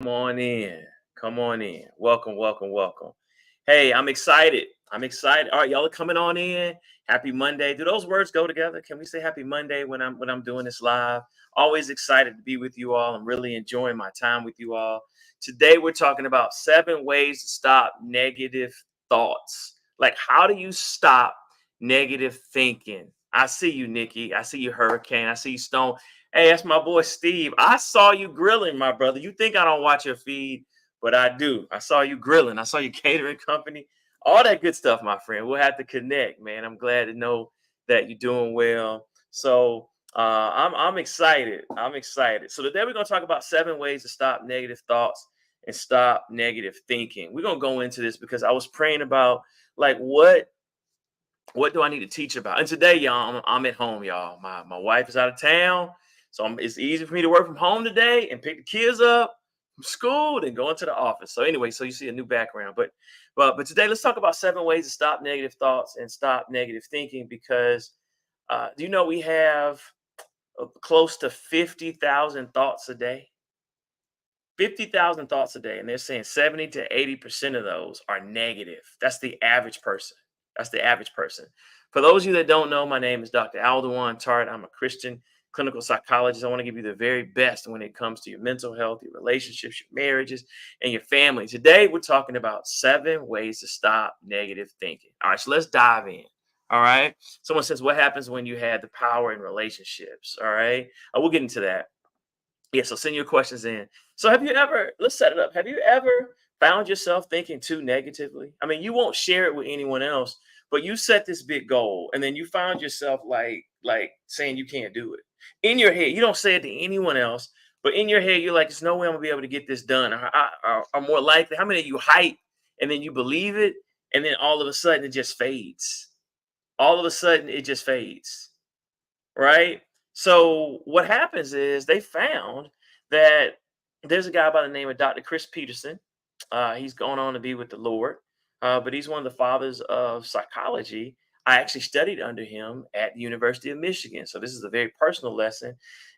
Come on in. Come on in. Welcome, welcome, welcome. Hey, I'm excited. I'm excited. All right, y'all are coming on in. Happy Monday. Do those words go together? Can we say happy Monday when I'm doing this live? Always excited to be with you all. I'm really enjoying my time with you all. Today we're talking about 7 ways to stop negative thoughts. Like, how do you stop negative thinking? I see you, Nikki. I see you, Hurricane. I see you, Stone. Hey, that's my boy Steve. I saw you grilling, my brother. You think I don't watch your feed, but I do. I saw you grilling. I saw you catering company. All that good stuff, my friend. We'll have to connect, man. I'm glad to know that you're doing well. So I'm excited. I'm excited. So today we're gonna talk about 7 ways to stop negative thoughts and stop negative thinking. We're gonna go into this because I was praying about like what do I need to teach about? And today, y'all, I'm at home, y'all. My wife is out of town. So it's easy for me to work from home today and pick the kids up from school and go into the office. So anyway, so you see a new background. But today, let's talk about 7 ways to stop negative thoughts and stop negative thinking because do you know we have close to 50,000 thoughts a day? 50,000 thoughts a day. And they're saying 70 to 80% of those are negative. That's the average person. That's the average person. For those of you that don't know, my name is Dr. Alduan Tartt. I'm a Christian clinical psychologist. I want to give you the very best when it comes to your mental health, your relationships, your marriages, and your family. Today, we're talking about 7 ways to stop negative thinking. All right, so let's dive in. All right. Someone says, what happens when you had the power in relationships? All right. We'll get into that. Yeah, so send your questions in. So have you ever, let's set it up. Have you ever found yourself thinking too negatively? I mean, you won't share it with anyone else, but you set this big goal and then you found yourself like saying you can't do it. In your head, you don't say it to anyone else, but in your head, you're like, there's no way I'm gonna be able to get this done. Or more likely, how many of you hype and then you believe it, and then all of a sudden it just fades. All of a sudden it just fades, right? So what happens is they found that there's a guy by the name of Dr. Chris Peterson. He's going on to be with the Lord, but he's one of the fathers of psychology. I actually studied under him at the University of Michigan. So this is a very personal lesson.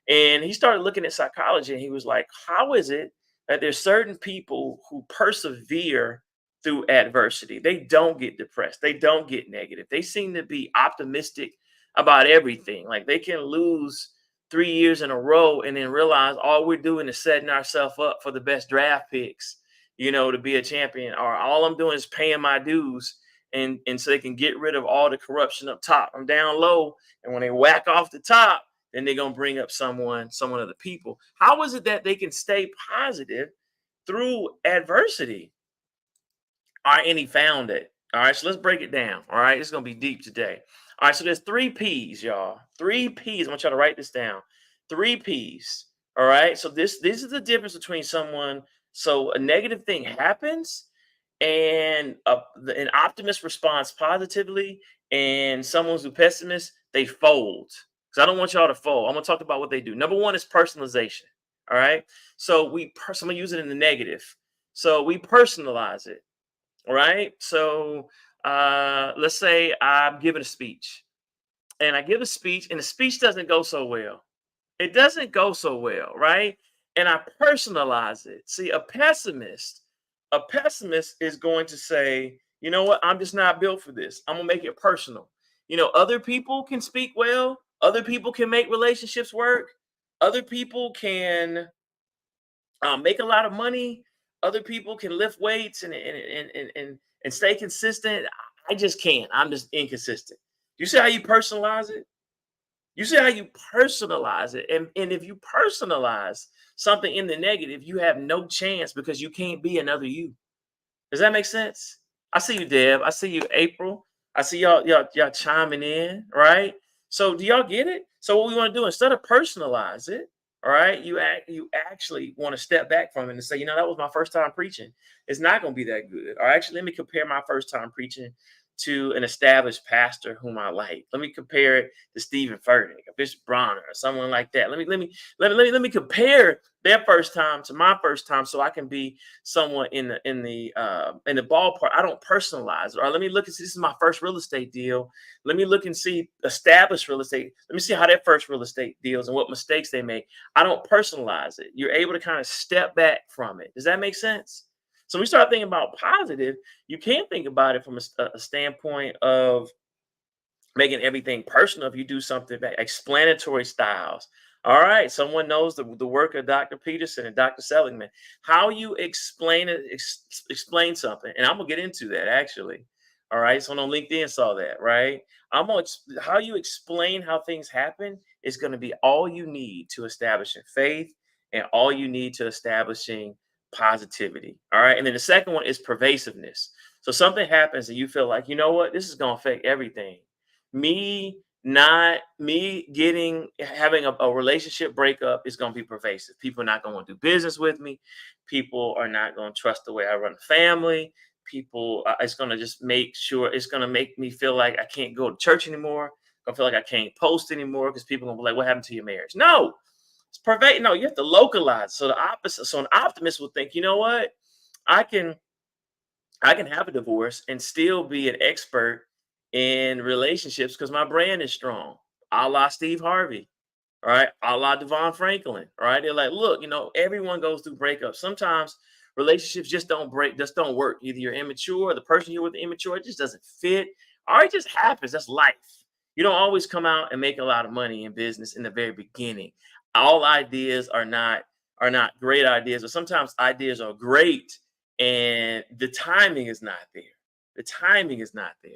And he started looking at psychology and he was like, how is it that there's certain people who persevere through adversity? They don't get depressed. They don't get negative. They seem to be optimistic about everything. Like they can lose 3 years in a row and then realize all we're doing is setting ourselves up for the best draft picks, to be a champion. Or all I'm doing is paying my dues and so they can get rid of all the corruption up top. I'm down low. And when they whack off the top, then they're gonna bring up someone of the people. How is it that they can stay positive through adversity? All right, and he found it. All right, so let's break it down. All right, it's gonna be deep today. All right, so there's 3 P's, y'all. 3 P's. I want y'all to write this down. 3 P's. All right. So this is the difference between someone. So a negative thing happens, and an optimist responds positively, and someone who's a pessimist, they fold. Because I don't want y'all to fold. I'm gonna talk about what they do. Number one is personalization. All right. So I'm gonna use it in the negative. So we personalize it. All right. So let's say I'm giving a speech and I give a speech and the speech doesn't go so well. It doesn't go so well, right? And I personalize it. See, a pessimist is going to say, you know what? I'm just not built for this. I'm gonna make it personal. Other people can speak well, other people can make relationships work, other people can make a lot of money. Other people can lift weights and stay consistent. I just can't. I'm just inconsistent. You see how you personalize it? You see how you personalize it? And if you personalize something in the negative, you have no chance because you can't be another you. Does that make sense? I see you, Deb. I see you, April. I see y'all chiming in, right? So do y'all get it? So what we want to do instead of personalize it, all right, you actually want to step back from it and say, that was my first time preaching. It's not going to be that good. Or actually, let me compare my first time preaching to an established pastor whom I like. Let me compare it to Stephen Furtick, or Bishop Bronner, or someone like that. Let me compare their first time to my first time, so I can be someone in the ballpark. I don't personalize it. Or let me look and see. This is my first real estate deal. Let me look and see established real estate. Let me see how their first real estate deals and what mistakes they make. I don't personalize it. You're able to kind of step back from it. Does that make sense? So we start thinking about positive. You can think about it from a standpoint of making everything personal. If you do something back, explanatory styles. All right, someone knows the work of Dr. Peterson and Dr. Seligman. How you explain it, explain something, and I'm gonna get into that actually. All right, someone on LinkedIn saw that, right? How you explain how things happen is going to be all you need to establishing faith and all you need to establishing positivity. All right, and then the second one is pervasiveness. So something happens and you feel like, you know what, this is going to affect everything. Me getting having a relationship breakup is going to be pervasive. People are not going to do business with me. People are not going to trust the way I run a family. People, it's going to just make sure it's going to make me feel like I can't go to church anymore. I feel like I can't post anymore because people are going to be like, what happened to your marriage? No, it's pervade. No, you have to localize. So the opposite. So an optimist will think, you know what? I can I can have a divorce and still be an expert in relationships because my brand is strong. A la Steve Harvey, all right? A la Devon Franklin, all right? They're like, look, everyone goes through breakups. Sometimes relationships just don't break, just don't work. Either you're immature, or the person you're with immature, it just doesn't fit. Or it just happens. That's life. You don't always come out and make a lot of money in business in the very beginning. All ideas are not great ideas, but sometimes ideas are great and the timing is not there. The timing is not there,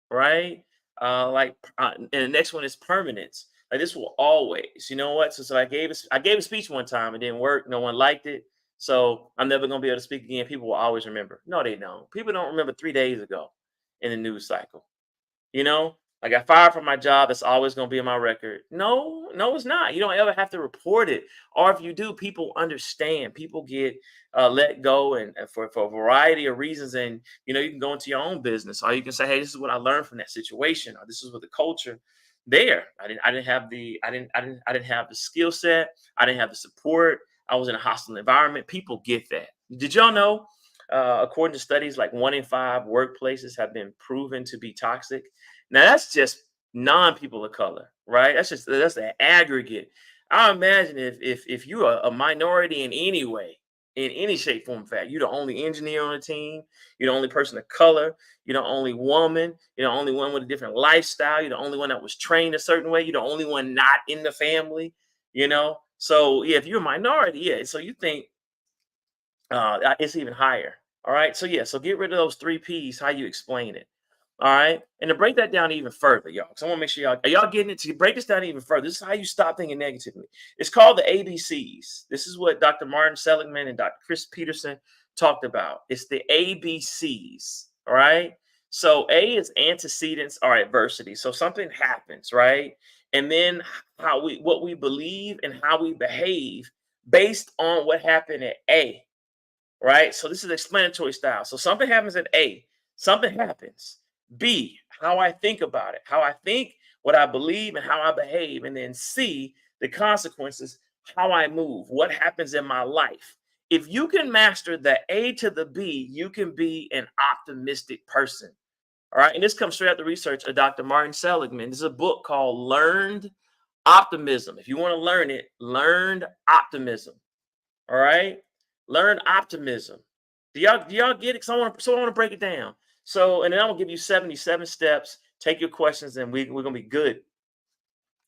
right? And the next one is permanence. Like this will always, you know what? So I gave a speech one time. It didn't work. No one liked it. So I'm never gonna be able to speak again. People will always remember. No, they don't. People don't remember 3 days ago in the news cycle. You know, I got fired from my job. That's always going to be in my record. No, no, it's not. You don't ever have to report it. Or if you do, people understand. People get let go and for a variety of reasons. And, you can go into your own business or you can say, hey, this is what I learned from that situation. Or this is what the culture there. I didn't have the skill set. I didn't have the support. I was in a hostile environment. People get that. Did y'all know? According to studies, like 1 in 5 workplaces have been proven to be toxic. Now that's just non-people of color, right? That's an aggregate. I imagine if you're a minority in any way, in any shape, form, fact, you're the only engineer on the team, you're the only person of color, you're the only woman, you're the only one with a different lifestyle, you're the only one that was trained a certain way, you're the only one not in the family, So yeah, if you're a minority, yeah. So you think it's even higher. All right. So yeah. So get rid of those 3 P's. How you explain it. All right. And to break that down even further, y'all, because I want to make sure y'all getting it. To break this down even further, this is how you stop thinking negatively. It's called the ABCs. This is what Dr. Martin Seligman and Dr. Chris Peterson talked about. It's the ABCs. All right. So A is antecedents or adversity. So something happens, right? And then what we believe and how we behave based on what happened at A, right? So this is explanatory style. So something happens at A, something happens. B, how I think about it, how I think, what I believe, and how I behave. And then C, the consequences, how I move, what happens in my life. If you can master the A to the B, you can be an optimistic person. All right. And this comes straight out the research of Dr. Martin Seligman. This is a book called Learned Optimism. If you want to learn it, Learned Optimism. All right. Learn optimism. Do y'all get it? So I want to break it down. So, and then I'm gonna give you 77 steps. Take your questions, and we're gonna be good.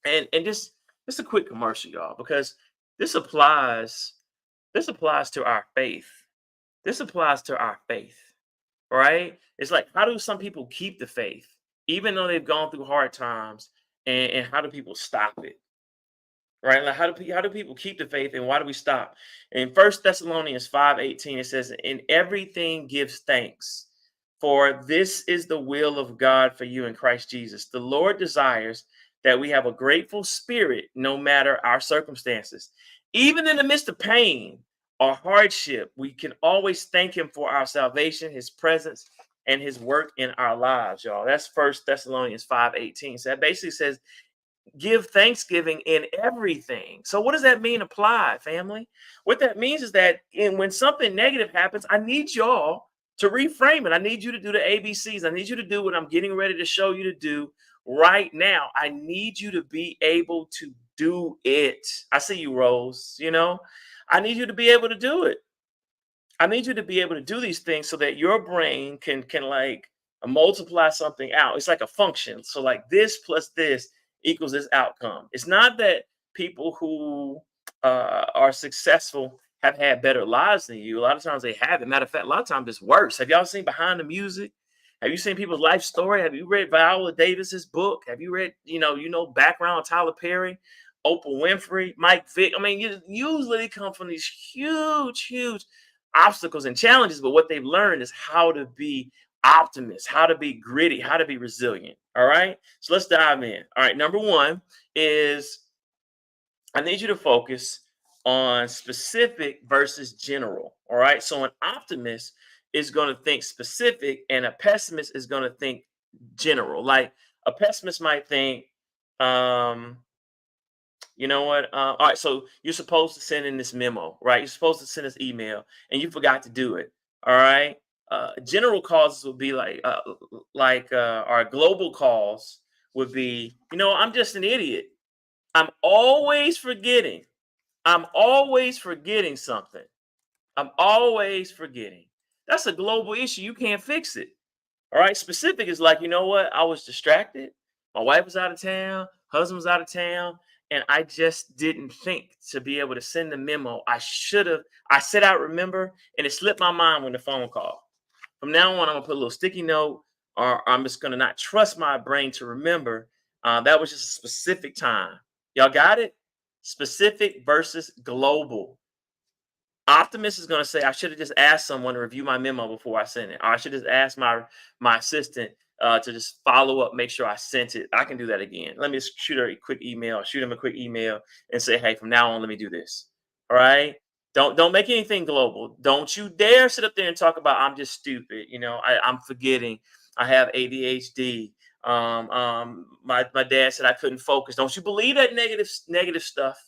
And just a quick commercial, y'all, because this applies. This applies to our faith. This applies to our faith. Right? It's like, how do some people keep the faith, even though they've gone through hard times, and how do people stop it? Right? Like how do people keep the faith and why do we stop? In First Thessalonians 5:18, it says, in everything gives thanks, for this is the will of God for you in Christ Jesus. The Lord desires that we have a grateful spirit no matter our circumstances. Even in the midst of pain or hardship, we can always thank him for our salvation, his presence, and his work in our lives, y'all. That's First Thessalonians 5:18. So that basically says give thanksgiving in everything. So what does that mean? Apply, family. What that means is that when something negative happens, I need y'all to reframe it. I need you to do the ABCs. I need you to do what I'm getting ready to show you to do right now. I need you to be able to do it. I see you, Rose. I need you to be able to do it. I need you to be able to do these things so that your brain can like multiply something out. It's like a function. So like this plus this equals this outcome. It's not that people who are successful have had better lives than you. A lot of times they haven't. Matter of fact, a lot of times it's worse. Have y'all seen Behind the Music? Have you seen people's life story? Have you read Viola Davis's book? Have you read, background of Tyler Perry, Oprah Winfrey, Mike Vick? I mean, you usually come from these huge, huge obstacles and challenges, but what they've learned is how to be optimists, how to be gritty, how to be resilient. All right. So let's dive in. All right. Number one is I need you to focus on specific versus general. All right. So an optimist is going to think specific and a pessimist is going to think general. Like a pessimist might think, you know what? All right, so you're supposed to send in this memo, right? You're supposed to send this email, and you forgot to do it. All right. General causes would be like our global cause would be, I'm just an idiot. I'm always forgetting. I'm always forgetting something. I'm always forgetting. That's a global issue. You can't fix it. All right. Specific is like, you know what? I was distracted. My wife was out of town. Husband was out of town. And I just didn't think to be able to send the memo. I should have. I said I remember, and it slipped my mind when the phone call. From now on, I'm going to put a little sticky note, or I'm just going to not trust my brain to remember. That was just a specific time. Y'all got it? Specific versus global. Optimist is going to say, I should have just asked someone to review my memo before I sent it. Or I should just ask my assistant to just follow up, make sure I sent it. I can do that again. Let me just shoot her a quick email, shoot him a quick email and say, hey, from now on, let me do this. All right. Don't make anything global. Don't you dare sit up there and talk about I'm just stupid. I'm forgetting. I have ADHD. My dad said I couldn't focus. Don't you believe that negative stuff?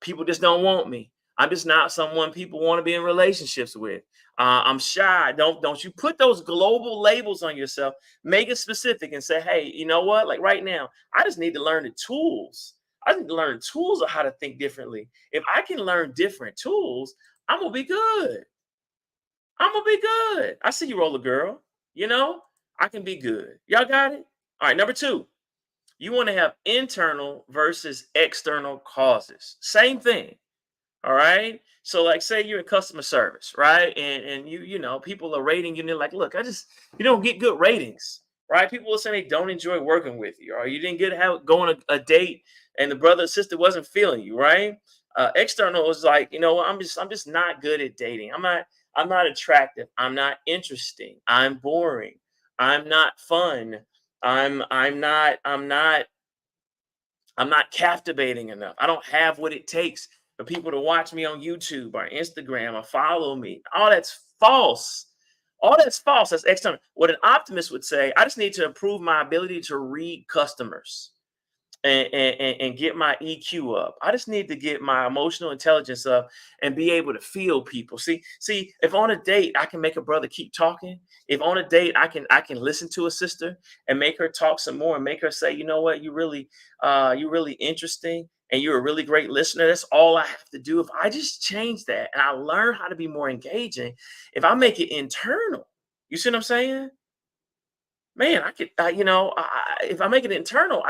People just don't want me. I'm just not someone people want to be in relationships with. I'm shy. Don't you put those global labels on yourself. Make it specific and say, hey, you know what? Like right now, I just need to learn the tools. I need to learn tools of how to think differently. If I can learn different tools, I'm gonna be good. I'm gonna be good. I see you, roller girl. I can be good. Y'all got it? All right, number two. You want to have internal versus external causes. Same thing. All right. So, like, say you're in customer service, right? And people are rating you, and they're like, look, you don't get good ratings, right? People will say they don't enjoy working with you, or you didn't get how going a date, and the brother or sister wasn't feeling you, right? External is like, what? I'm just not good at dating. I'm not attractive. I'm not interesting. I'm boring. I'm not fun. I'm not captivating enough. I don't have what it takes for people to watch me on YouTube or Instagram or follow me. All that's false. All that's false. That's external. What an optimist would say, I just need to improve my ability to read customers and get my EQ up. I just need to get my emotional intelligence up and be able to feel people. See, if on a date I can make a brother keep talking, if on a date I can listen to a sister and make her talk some more and make her say, you know what, you're really interesting and you're a really great listener. That's all I have to do. If I just change that and I learn how to be more engaging, if I make it internal, you see what I'm saying? Man, I could, if I make it internal,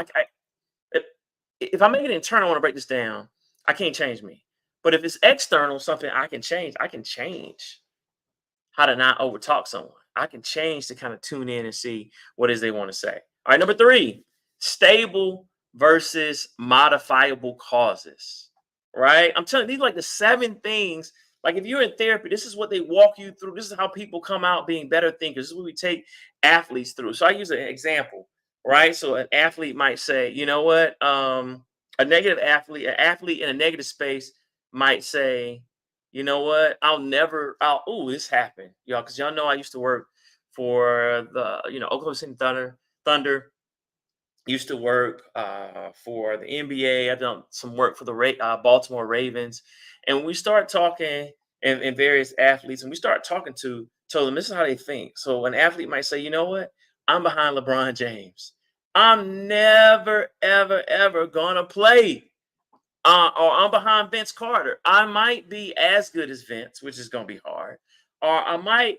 if I make it internal, I want to break this down. I can't change me. But if it's external, something I can change, how to not overtalk someone. I can change to kind of tune in and see what it is they want to say. All right, number three, stable versus modifiable causes. Right? I'm telling you, these are like the 7 things. Like if you're in therapy, this is what they walk you through. This is how people come out being better thinkers. This is what we take athletes through. So I use an example, right? So an athlete might say, you know what? An athlete in a negative space might say, you know what? This happened, y'all, because y'all know I used to work for the Oklahoma City Thunder. Used to work for the NBA. I've done some work for the Baltimore Ravens. And when we start talking and various athletes, and we start talking to them, this is how they think. So an athlete might say, you know what? I'm behind LeBron James. I'm never, ever, ever gonna play. Or I'm behind Vince Carter. I might be as good as Vince, which is gonna be hard. Or I might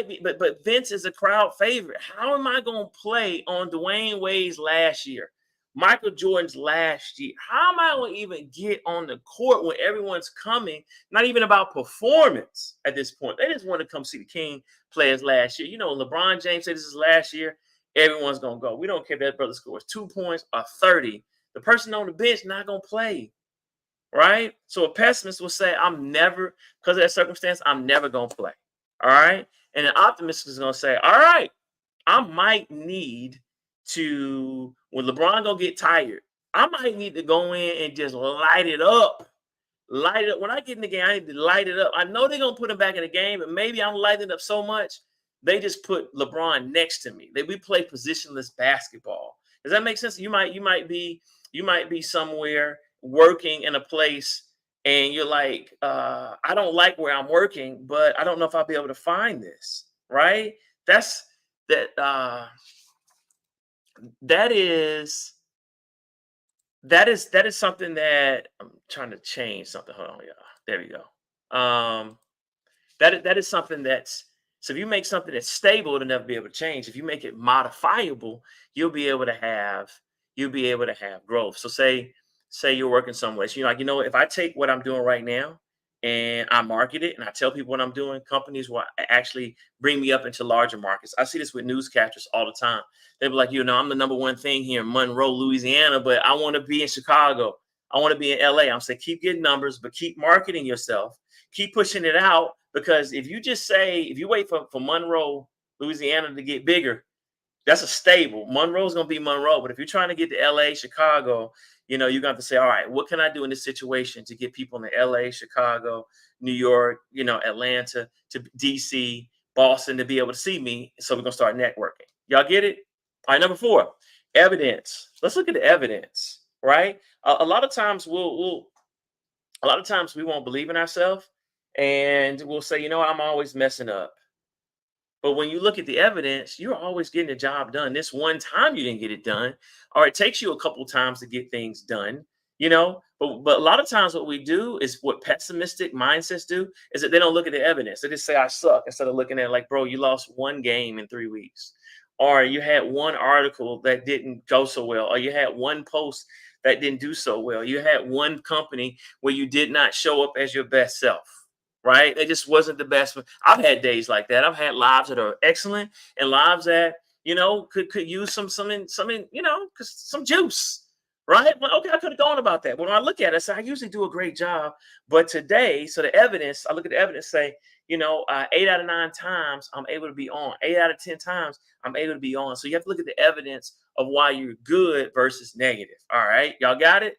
be, but Vince is a crowd favorite. How am I gonna play on Dwayne Wade's last year, Michael Jordan's last year? How am I gonna even get on the court when everyone's coming? Not even about performance at this point. They just want to come see the King play his last year. LeBron James said this is last year. Everyone's gonna go. We don't care if that brother scores 2 points or 30. The person on the bench not gonna play. Right? So a pessimist will say, I'm never, because of that circumstance, I'm never going to play. All right? And an optimist is going to say, all right, I might need to, when LeBron going to get tired, I might need to go in and just light it up. Light it up. When I get in the game, I need to light it up. I know they're going to put him back in the game, but maybe I'm lighting it up so much, they just put LeBron next to me. We play positionless basketball. Does that make sense? You might be somewhere working in a place and you're like, I don't like where I'm working, but I don't know if I'll be able to find this, right? That is something that I'm trying to change something. Hold on, y'all. There we go. That is something that's, so if you make something that's stable, it'll never be able to change. If you make it modifiable, you'll be able to have growth. So say you're working somewhere. So you're like, if I take what I'm doing right now and I market it and I tell people what I'm doing, companies will actually bring me up into larger markets. I see this with newscasters all the time. They'll be like, I'm the number one thing here in Monroe, Louisiana, but I want to be in Chicago. I want to be in LA. I'm saying keep getting numbers, but keep marketing yourself. Keep pushing it out, because if you wait for Monroe, Louisiana to get bigger, that's a stable. Monroe's going to be Monroe. But if you're trying to get to LA, Chicago, you're going to have to say, all right, what can I do in this situation to get people in LA, Chicago, New York, Atlanta, to DC, Boston to be able to see me? So we're going to start networking. Y'all get it? All right, number 4, evidence. Let's look at the evidence, right? A lot of times we won't believe in ourselves and we'll say, I'm always messing up. But when you look at the evidence, you're always getting the job done. This one time you didn't get it done, or it takes you a couple times to get things done, But a lot of times what we do is what pessimistic mindsets do is that they don't look at the evidence. They just say, I suck, instead of looking at like, bro, you lost one game in 3 weeks. Or you had one article that didn't go so well. Or you had one post that didn't do so well. You had one company where you did not show up as your best self. Right? It just wasn't the best. I've had days like that. I've had lives that are excellent and lives that, could use some juice. Right? Well, okay, I could have gone about that. But when I look at it, I say, I usually do a great job. But today, so the evidence, I look at the evidence, say, 8 out of 9 times I'm able to be on. 8 out of 10 times I'm able to be on. So you have to look at the evidence of why you're good versus negative. All right. Y'all got it?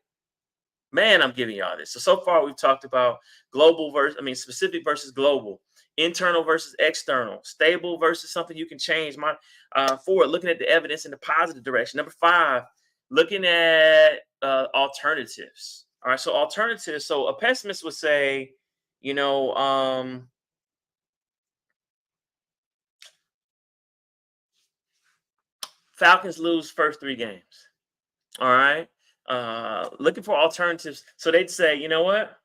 Man, I'm giving y'all this. So far we've talked about specific versus global, internal versus external, stable versus something you can change. 4, looking at the evidence in the positive direction. Number 5, looking at alternatives. All right, so alternatives. So a pessimist would say, Falcons lose first 3 games. All right. Looking for alternatives. So they'd say, you know what?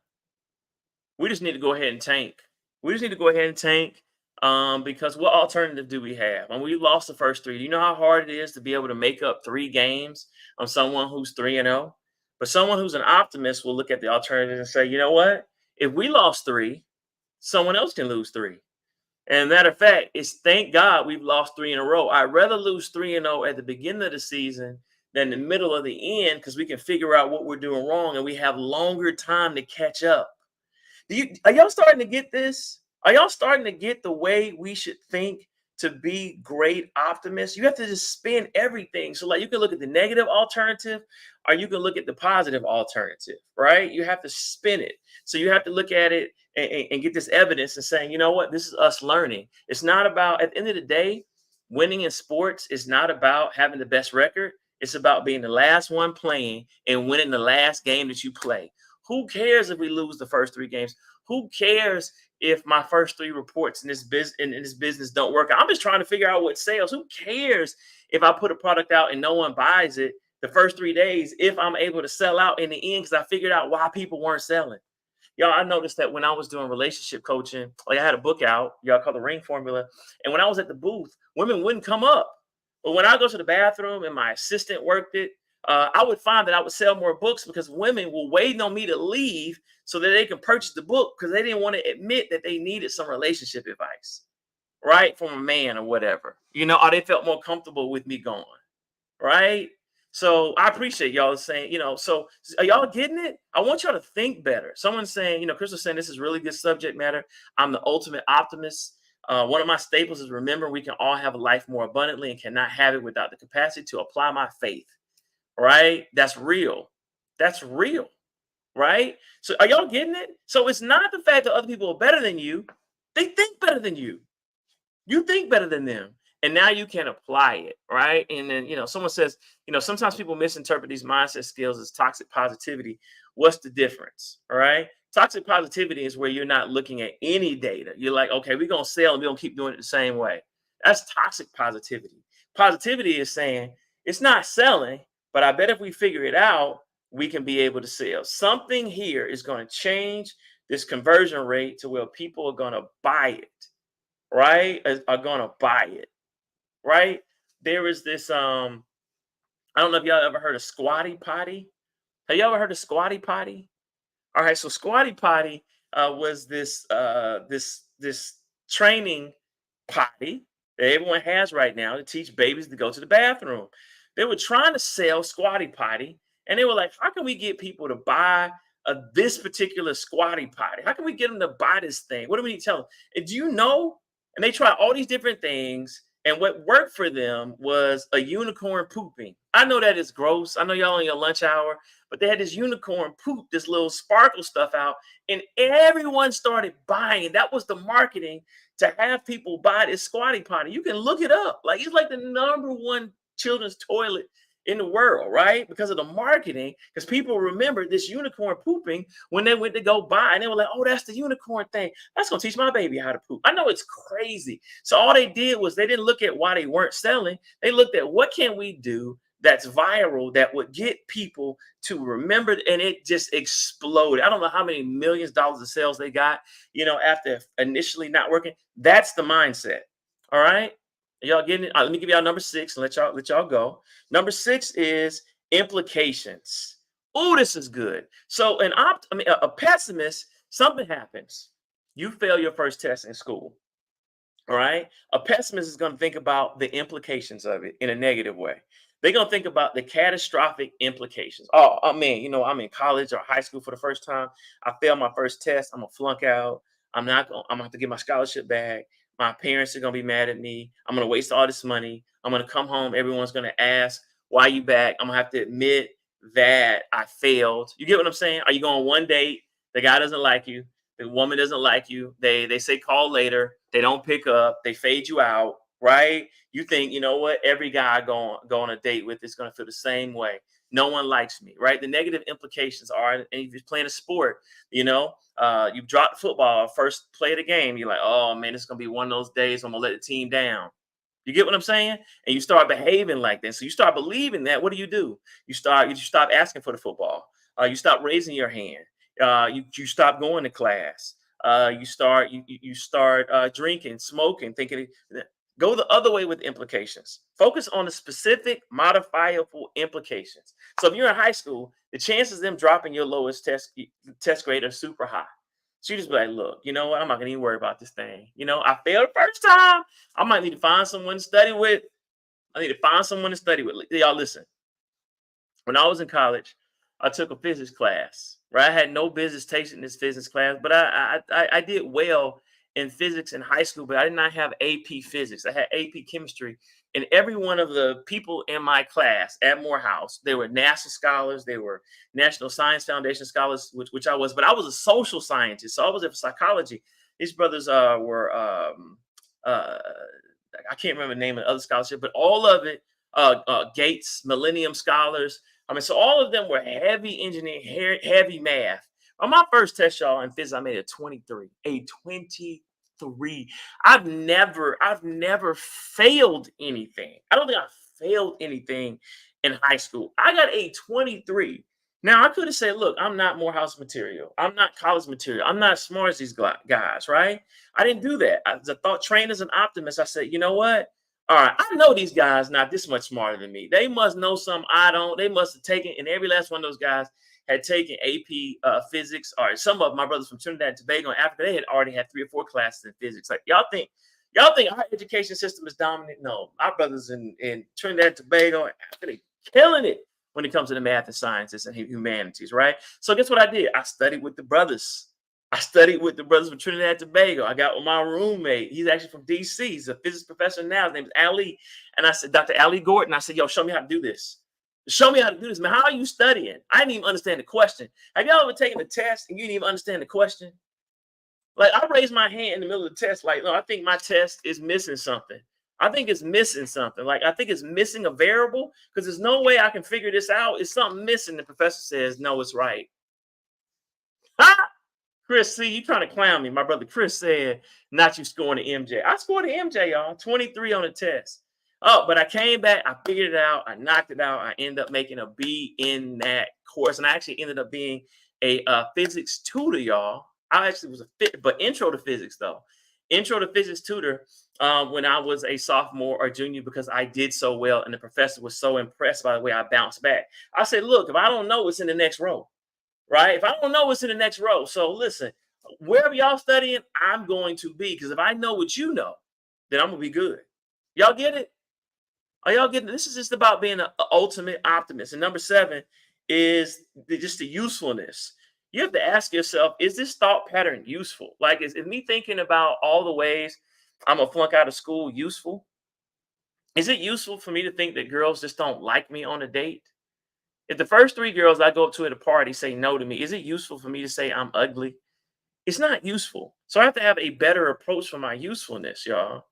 We just need to go ahead and tank. Because what alternative do we have? And we lost the first 3. Do you know how hard it is to be able to make up 3 games on someone who's 3-0? But someone who's an optimist will look at the alternative and say, you know what? If we lost 3, someone else can lose 3. And matter of fact, it's thank God we've lost 3 in a row. I'd rather lose 3-0 at the beginning of the season than the middle of the end, because we can figure out what we're doing wrong and we have longer time to catch up. Are y'all starting to get this? Are y'all starting to get the way we should think to be great optimists? You have to just spin everything. So like you can look at the negative alternative or you can look at the positive alternative, right? You have to spin it. So you have to look at it and get this evidence and saying, you know what, this is us learning. It's not about, at the end of the day, Winning in sports is not about having the best record. It's about being the last one playing and winning the last game that you play. Who cares if we lose the first 3 games? Who cares if my first 3 reports in this business don't work out? I'm just trying to figure out what sells. Who cares if I put a product out and no one buys it the first 3 days if I'm able to sell out in the end because I figured out why people weren't selling? Y'all, I noticed that when I was doing relationship coaching, like I had a book out, y'all called the Ring Formula. And when I was at the booth, women wouldn't come up. But when I go to the bathroom and my assistant worked it, I would find that I would sell more books because women were waiting on me to leave so that they can purchase the book because they didn't want to admit that they needed some relationship advice, right? From a man or whatever, or they felt more comfortable with me going, right? So I appreciate y'all saying, so are y'all getting it? I want y'all to think better. Someone's saying, Crystal's saying this is really good subject matter. I'm the ultimate optimist. One of my staples is remember we can all have a life more abundantly and cannot have it without the capacity to apply my faith, right? That's real. That's real, right? So are y'all getting it? So it's not the fact that other people are better than you. They think better than you. You think better than them. And now you can apply it, right? And then, someone says, sometimes people misinterpret these mindset skills as toxic positivity. What's the difference? All right. Toxic positivity is where you're not looking at any data. You're like, okay, we're going to sell and we're going to keep doing it the same way. That's toxic positivity. Positivity is saying it's not selling, but I bet if we figure it out, we can be able to sell. Something here is going to change this conversion rate to where people are going to buy it, right? Are going to buy it, right? There is this, I don't know if y'all ever heard of squatty potty. Have y'all ever heard of squatty potty? All right, so squatty potty was this training potty that everyone has right now to teach babies to go to the bathroom. They were trying to sell squatty potty, and they were like, "How can we get people to buy this particular squatty potty? How can we get them to buy this thing? What do we need to tell them?" And do you know? And they tried all these different things, and what worked for them was a unicorn pooping. I know that is gross. I know y'all on your lunch hour, but they had this unicorn poop, this little sparkle stuff out, and everyone started buying. That was the marketing to have people buy this squatty potty. You can look it up. Like it's like the #1 children's toilet in the world, right? Because of the marketing, because people remember this unicorn pooping when they went to go buy, and they were like, "Oh, that's the unicorn thing. That's gonna teach my baby how to poop." I know it's crazy. So all they did was they didn't look at why they weren't selling. They looked at what can we do that's viral that would get people to remember, and it just exploded. I don't know how many millions of dollars of sales they got, after initially not working. That's the mindset. All right. Y'all getting it? Let me give y'all number 6 and let y'all go. Number 6 is implications. Oh, this is good. So a pessimist, something happens. You fail your first test in school. All right. A pessimist is going to think about the implications of it in a negative way. They're going to think about the catastrophic implications. Oh man, I'm in college or high school for the first time. I failed my first test. I'm going to flunk out. I'm going to have to get my scholarship back. My parents are going to be mad at me. I'm going to waste all this money. I'm going to come home. Everyone's going to ask, "Why are you back?" I'm going to have to admit that I failed. You get what I'm saying? Are you going on one date? The guy doesn't like you. The woman doesn't like you. They say call later. They don't pick up. They fade you out, right? You think, you know what? Every guy I go on a date with is going to feel the same way. No one likes me, right? The negative implications are, and if you're playing a sport, you've dropped football, first play of the game. You're like, "Oh man, it's going to be one of those days I'm going to let the team down." You get what I'm saying? And you start behaving like that. So you start believing that. What do? You stop asking for the football. You stop raising your hand. You stop going to class. You start drinking, smoking, thinking. Go the other way with implications. Focus on the specific modifiable implications. So if you're in high school, the chances of them dropping your lowest test grade are super high. So you just be like, "Look, you know what? I'm not gonna even worry about this thing. I failed the first time. I might need to find someone to study with. Y'all listen. When I was in college, I took a physics class. Right, I had no business taking this physics class, but I did well in physics in high school. But I did not have AP physics. I had AP chemistry, and every one of the people in my class at Morehouse, they were NASA scholars, they were National Science Foundation scholars, which I was. But I was a social scientist, so I was in psychology. These brothers were uh, I can't remember the name of the other scholarship, but all of it, Gates, Millennium Scholars. I mean, so all of them were heavy engineering, heavy math. On my first test, y'all, in physics, I made a 23. A 23. I've never failed anything. I don't think I failed anything in high school. I got a 23. Now I could have said, look, I'm not Morehouse material. I'm not college material. I'm not as smart as these guys, right? I didn't do that. I thought trained as an optimist. I said, you know what? All right, I know these guys not this much smarter than me. They must know something I don't. They must have taken, and every last one of those guys had taken AP physics, or some of my brothers from Trinidad and Tobago and Africa, they had already had 3 or 4 classes in physics. Like y'all think our education system is dominant? No, our brothers in Trinidad and Tobago and Africa, they killing it when it comes to the math and sciences and humanities, right? So guess what I did? I studied with the brothers. I studied with the brothers from Trinidad and Tobago. I got with my roommate. He's actually from DC. He's a physics professor now. His name is Ali. And I said, Dr. Ali Gordon, I said, yo, show me how to do this. Show me how to do this, man. How are you studying? I didn't even understand the question. Have y'all ever taken a test and you didn't even understand the question? Like, I raised my hand in the middle of the test, like, no, I think my test is missing something. I think it's missing something. Like, I think it's missing a variable because there's no way I can figure this out. It's something missing. The professor says, no, it's right. Ha! Chris, see, you trying to clown me. My brother Chris said, not you scoring the MJ. I scored the MJ, y'all, 23 on the test. Oh, but I came back, I figured it out, I knocked it out. I ended up making a B in that course. And I actually ended up being a physics tutor, y'all. I actually was but intro to physics, though. Intro to physics tutor when I was a sophomore or junior because I did so well and the professor was so impressed by the way I bounced back. I said, look, if I don't know what's in the next row, right? If I don't know what's in the next row, so listen, wherever y'all studying, I'm going to be because if I know what you know, then I'm gonna be good. Y'all get it? Are y'all getting it? This is just about being an ultimate optimist. And number 7 is just the usefulness. You have to ask yourself, is this thought pattern useful? Like, is me thinking about all the ways I'm gonna flunk out of school useful? Is it useful for me to think that girls just don't like me on a date? If the first 3 girls I go up to at a party say no to me, is it useful for me to say I'm ugly? It's not useful. So I have to have a better approach for my usefulness, y'all.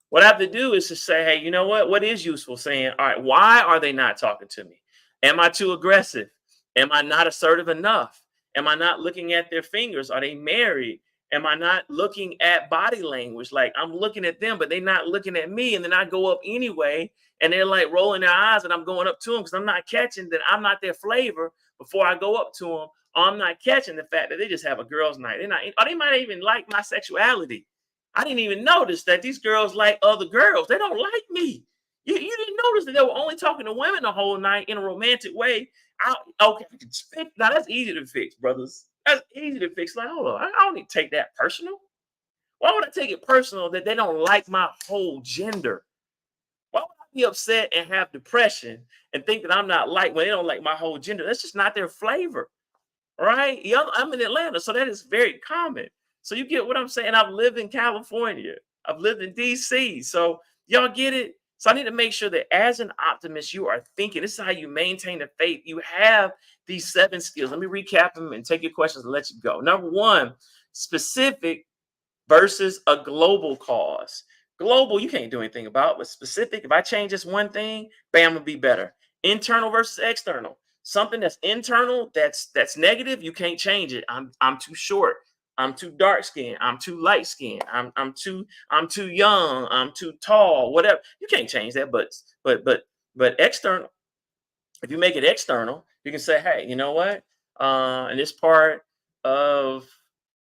What I have to do is to say, hey, you know what? What is useful? Saying, all right, why are they not talking to me? Am I too aggressive? Am I not assertive enough? Am I not looking at their fingers? Are they married? Am I not looking at body language? Like I'm looking at them, but they're not looking at me. And then I go up anyway, and they're like rolling their eyes, and I'm going up to them because I'm not catching that I'm not their flavor before I go up to them. Or I'm not catching the fact that they just have a girls' night. They're not, or they might even like my sexuality. I didn't even notice that these girls like other girls. They don't like me. You didn't notice that they were only talking to women the whole night in a romantic way. Okay, now that's easy to fix, brothers. That's easy to fix. Like, hold on, I don't need to take that personal. Why would I take it personal that they don't like my whole gender? Why would I be upset and have depression and think that I'm not like when they don't like my whole gender? That's just not their flavor, right? Yeah, I'm in Atlanta, so that is very common. So you get what I'm saying? I've lived in California. I've lived in DC. So y'all get it? So I need to make sure that as an optimist, you are thinking. This is how you maintain the faith. You have these 7 skills. Let me recap them and take your questions and let you go. Number 1, specific versus a global cause. Global, you can't do anything about, but specific, if I change this one thing, bam, it'll be better. Internal versus external. Something that's internal, that's negative, you can't change it. I'm too short. I'm too dark skinned. I'm too light skinned. I'm too young. I'm too tall. Whatever. You can't change that. But external. If you make it external, you can say, hey, you know what? In this part of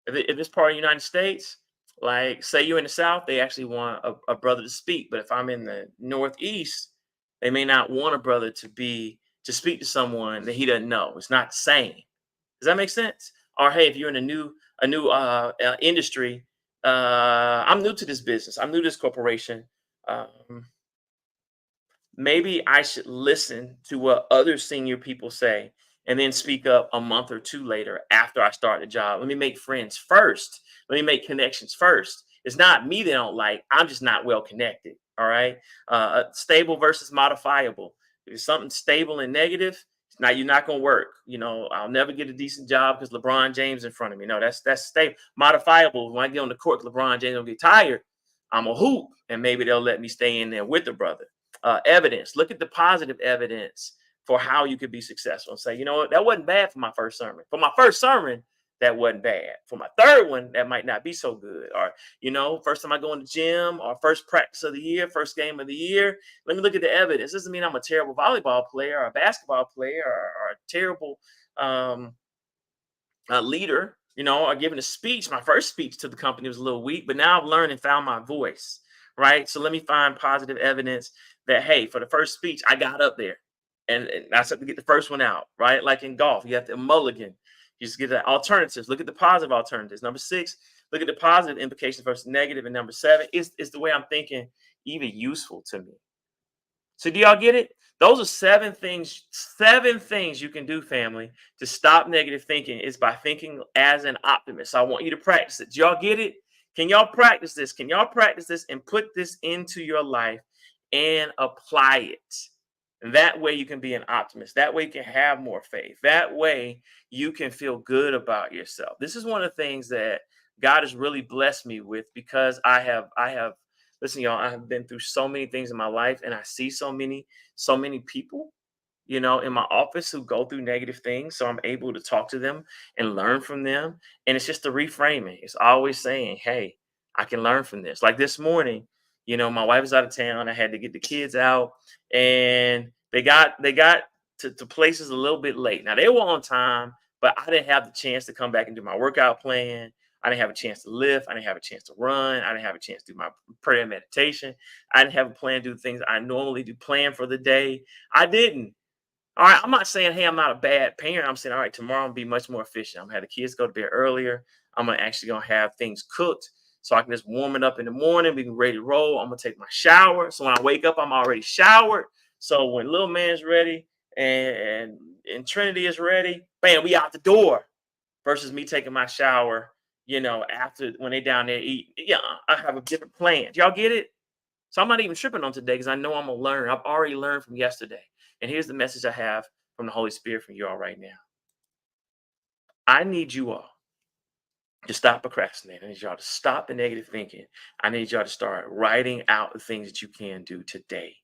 if this part of the United States, like say you're in the South, they actually want a brother to speak. But if I'm in the Northeast, they may not want a brother to speak to someone that he doesn't know. It's not the same. Does that make sense? Or hey, if you're in a new industry, I'm new to this business. I'm new to this corporation. Um, Maybe I should listen to what other senior people say and then speak up a month or 2 later after I start the job. Let me make friends first. Let me make connections first. It's not me they don't like. I'm just not well connected. All right. Stable versus modifiable. If it's something stable and negative, now you're not going to work. You know, I'll never get a decent job because LeBron James in front of me. No, that's stable. Modifiable. When I get on the court, LeBron James will get tired. I'm a hoop, and maybe they'll let me stay in there with the brother. Evidence. Look at the positive evidence for how you could be successful and say, you know what, that wasn't bad for my first sermon. For my first sermon, that wasn't bad. For my third one, that might not be so good. Or, first time I go in the gym, or first practice of the year, first game of the year. Let me look at the evidence. Doesn't mean I'm a terrible volleyball player or a basketball player or a terrible leader, or giving a speech. My first speech to the company was a little weak, but now I've learned and found my voice, right? So let me find positive evidence that, hey, for the first speech, I got up there and I said to get the first one out, right? Like in golf, you have to mulligan. You just get the alternatives. Look at the positive alternatives. Number 6, look at the positive implications versus negative. And number 7 is the way I'm thinking even useful to me. So do y'all get it? Those are 7 things you can do, family, to stop negative thinking is by thinking as an optimist. So I want you to practice it. Do y'all get it? Can y'all practice this? Can y'all practice this and put this into your life and apply it? And that way you can be an optimist. That way you can have more faith. That way you can feel good about yourself. This is one of the things that God has really blessed me with, because I have listen, y'all, I have been through so many things in my life, and I see so many people, in my office who go through negative things. So I'm able to talk to them and learn from them. And it's just the reframing. It's always saying, hey, I can learn from this. Like this morning, my wife was out of town. I had to get the kids out, and they got to places a little bit late. Now they were on time, but I didn't have the chance to come back and do my workout plan. I didn't have a chance to lift. I didn't have a chance to run. I didn't have a chance to do my prayer and meditation. I didn't have a plan to do the things I normally do, plan for the day. I didn't. All right. I'm not saying, hey, I'm not a bad parent. I'm saying, all right, tomorrow I'm gonna be much more efficient. I'm gonna have the kids go to bed earlier. I'm gonna have things cooked so I can just warm it up in the morning. We can ready to roll. I'm gonna take my shower. So when I wake up, I'm already showered. So when little man's ready and Trinity is ready, bam, we out the door. Versus me taking my shower, after when they down there eat. Yeah, I have a different plan. Y'all get it? So I'm not even tripping on today because I know I'm gonna learn. I've already learned from yesterday. And here's the message I have from the Holy Spirit for you all right now. I need you all to stop procrastinating. I need y'all to stop the negative thinking. I need y'all to start writing out the things that you can do today.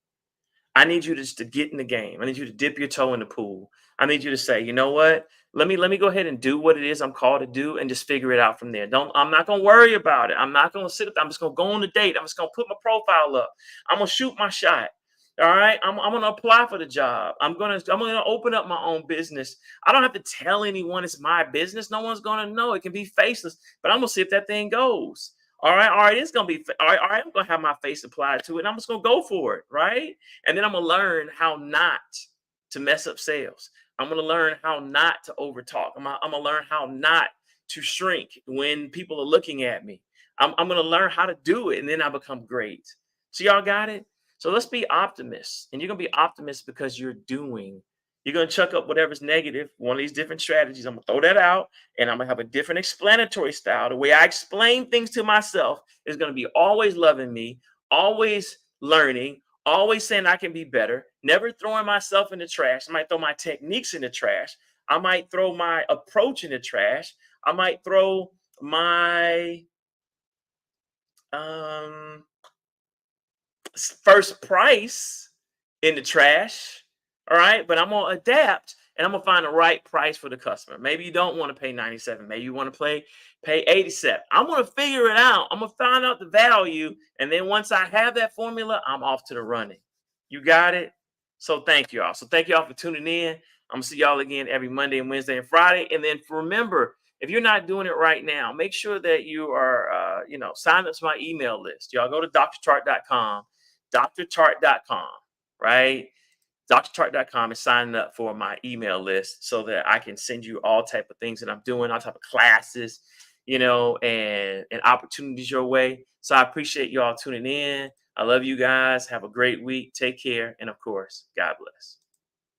I need you to get in the game. I need you to dip your toe in the pool. I need you to say, you know what? Let me go ahead and do what it is I'm called to do and just figure it out from there. I'm not gonna worry about it. I'm not gonna sit up. I'm just gonna go on the date. I'm just gonna put my profile up. I'm gonna shoot my shot. All right. I'm gonna apply for the job. I'm gonna open up my own business. I don't have to tell anyone it's my business. No one's gonna know. It can be faceless, but I'm gonna see if that thing goes. All right, it's gonna be all right. I'm gonna have my face applied to it. And I'm just gonna go for it, right? And then I'm gonna learn how not to mess up sales. I'm gonna learn how not to overtalk. I'm gonna learn how not to shrink when people are looking at me. I'm gonna learn how to do it, and then I become great. So y'all got it. So let's be optimists, and you're gonna be optimists because you're doing. You're gonna chuck up whatever's negative. One of these different strategies. I'm gonna throw that out, and I'm gonna have a different explanatory style. The way I explain things to myself is gonna be always loving me, always learning, always saying I can be better, never throwing myself in the trash. I might throw my techniques in the trash. I might throw my approach in the trash. I might throw my um first price in the trash. All right. But I'm going to adapt and I'm going to find the right price for the customer. Maybe you don't want to pay 97. Maybe you want to pay 87. I'm going to figure it out. I'm going to find out the value. And then once I have that formula, I'm off to the running. You got it? So thank you all. So thank you all for tuning in. I'm going to see y'all again every Monday and Wednesday and Friday. And then remember, if you're not doing it right now, make sure that you are, sign up to my email list. Y'all go to drtart.com. drtart.com, right? drtart.com is signing up for my email list so that I can send you all type of things that I'm doing, all type of classes, and opportunities your way. So I appreciate you all tuning in. I love you guys. Have a great week. Take care. And of course, God bless.